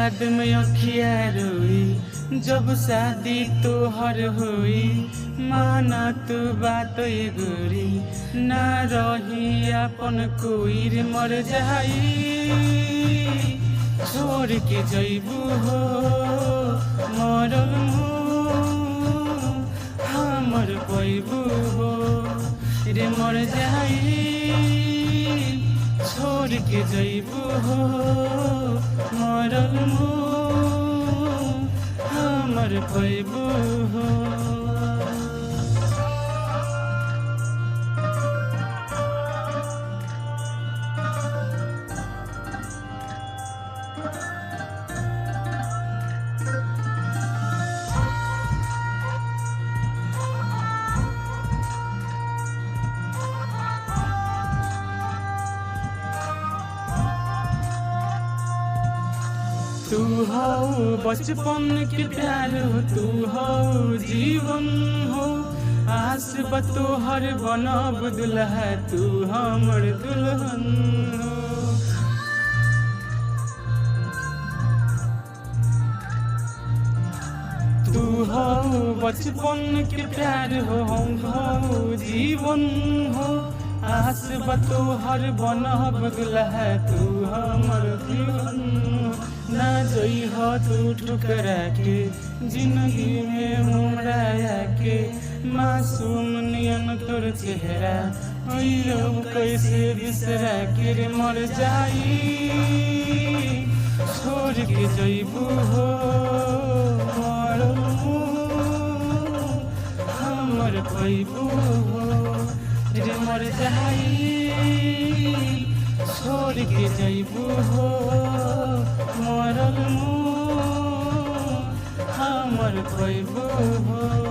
याद में अखिया रोई जब शादी तोहर होई। माना तू बात ये गोरी ना रही अपन कोई रे मर जाई छोड़ के जइबू हो मरल हमर पैबू हो रे मर जाई छोड़ के जइबू हो मरल हमर पैबू हो। तू हो बचपन के प्यार हो तू हो जीवन हो आस बतोहर बनब दुल्हा तू हमर दुल्हन हो। तू हो बचपन के प्यार हो हम हो जीवन हो आस बतोहर बनब दुल्हा तू हमर दुल्हन हो। ना जोई हो तू ठुकरा के जिंदगी में हमरा के मासूम नियन तोर चेहरा ओयो कैसे बिसरा के रे मर जाई छोड़ के जइबू हो मरल हमर पैबू हो रे मर जाई छोड़ के जइबू हो मरल हमर पैबू हो।